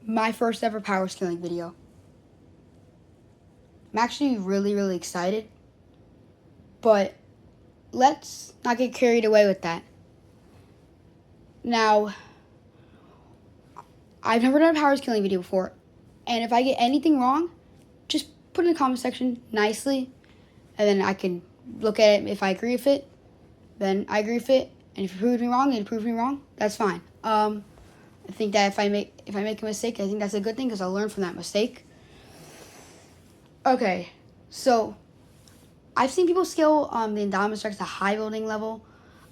my first ever power scaling video. I'm actually really excited, but let's not get carried away with that. Now, I've never done a power scaling video before, and if I get anything wrong, just put it in the comment section nicely, and then I can look at it. If I agree with it, then I agree with it, and if you prove me wrong, then you prove me wrong. That's fine. I think that if I make a mistake, I think that's a good thing because I'll learn from that mistake. Okay, so I've seen people scale the indominus rex to high building level.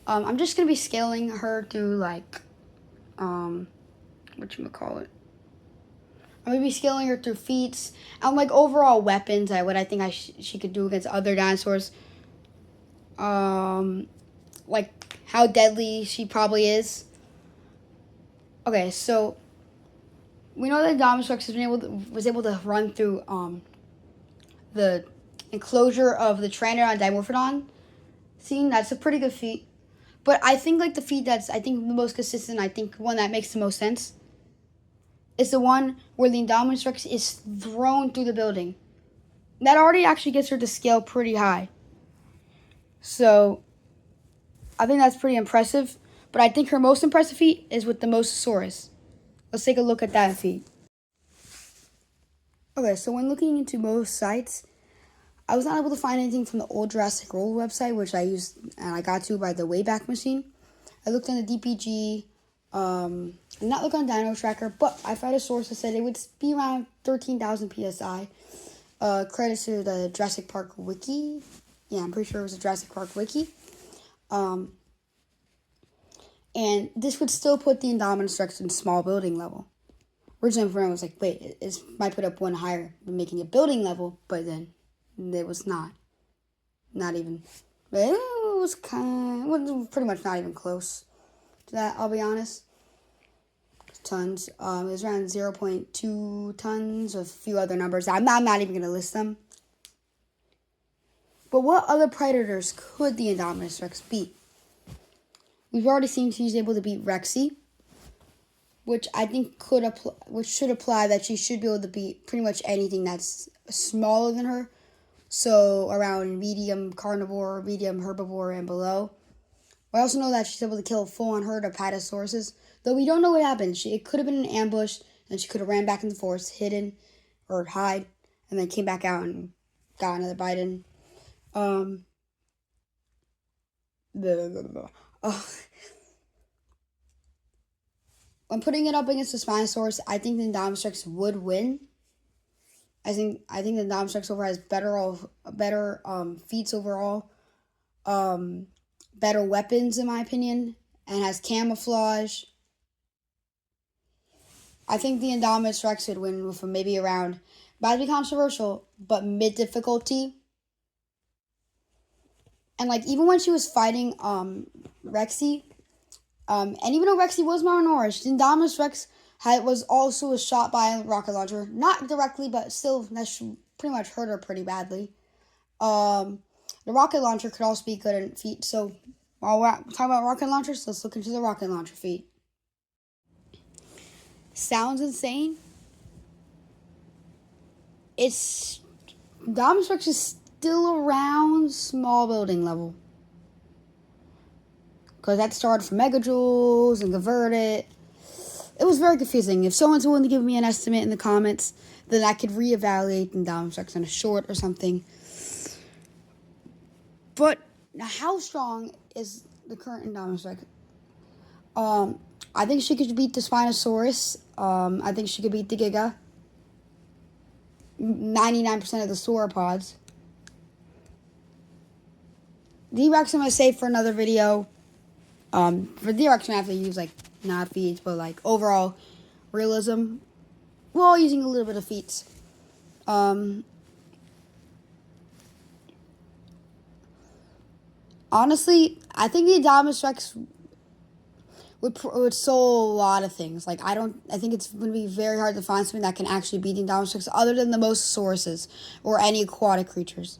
I'm just gonna be scaling her through like whatchamacallit. I'm gonna be scaling her through feats and like overall weapons. What I think she could do against other dinosaurs. Like how deadly she probably is. Okay, so we know that indominus rex was able to run through the enclosure of the Pteranodon Dimorphodon scene. That's a pretty good feat. But I think like the feat that's the most consistent, I think one that makes the most sense is the one where the indominus rex is thrown through the building. That already actually gets her to scale pretty high. So I think that's pretty impressive. But I think her most impressive feat is with the Mosasaurus. Let's take a look at that feat. Okay, so when looking into most sites, I was not able to find anything from the old Jurassic World website, which I used and I got to by the Wayback Machine. I looked on the DPG, not look on Dino Tracker, but I found a source that said it would be around 13,000 psi. Credit to the Jurassic Park wiki. Yeah, I'm pretty sure it was a Jurassic Park wiki. And this would still put the indominus rex in small building level. Originally, everyone was like, wait, it might put up one higher than making it building level, but then it was not. Not even. It was pretty much not even close to that, I'll be honest. Tons. It was around 0.2 tons, a few other numbers. I'm not even going to list them. But what other predators could the indominus rex beat? We've already seen she's able to beat Rexy, which I think should apply that she should be able to beat pretty much anything that's smaller than her. So around medium carnivore, medium herbivore, and below. We also know that she's able to kill a full-on herd of Apatosauruses, though we don't know what happened. It could have been an ambush, and she could have ran back in the forest, hidden, or hide, and then came back out and got another bite in. When putting it up against the Spinosaurus, I think the indominus rex would win. I think the indominus rex overall has better feats overall, better weapons in my opinion, and has camouflage. I think the indominus rex would win with maybe around, might be controversial, but mid difficulty. And like even when she was fighting Rexy, and even though Rexy was malnourished, the indominus rex was also shot by a rocket launcher. Not directly, but still, that pretty much hurt her pretty badly. The rocket launcher could also be good in feat. So, while we're talking about rocket launchers, let's look into the rocket launcher feat. Sounds insane. Indominus rex is still around small building level. Because that started from megajoules and converted. It was very confusing. If someone's willing to give me an estimate in the comments, then I could reevaluate the indominus rex in a short or something. But how strong is the current indominus rex? I think she could beat the Spinosaurus. I think she could beat the Giga. 99% of the sauropods. D-Rex I'm going to save for another video. For D-Rex I have to use like not feats, but like overall realism, while using a little bit of feats. Honestly, I think the indominus rex would solve a lot of things. Like I think it's going to be very hard to find something that can actually beat the indominus rex other than the Mosasauruses or any aquatic creatures.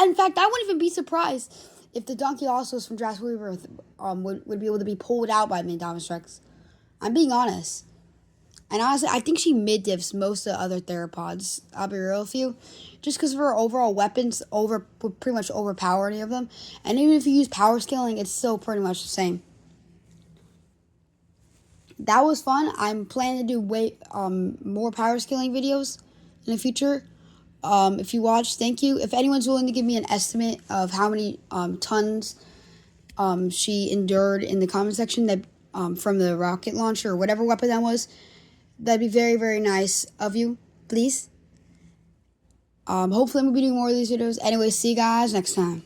In fact, I wouldn't even be surprised if the Dunkleosaurus from Jurassic Rebirth would be able to be pulled out by the indominus rex. I'm being honest. And honestly, I think she mid-diffs most of the other theropods. I'll be real with you. Just because of her overall weapons, pretty much overpower any of them. And even if you use power scaling, it's still pretty much the same. That was fun. I'm planning to do more power scaling videos in the future. If you watch, thank you. If anyone's willing to give me an estimate of how many tons she endured in the comment section that from the rocket launcher or whatever weapon that was, that'd be very, very nice of you, please. Hopefully I'm going to be doing more of these videos. Anyway, see you guys next time.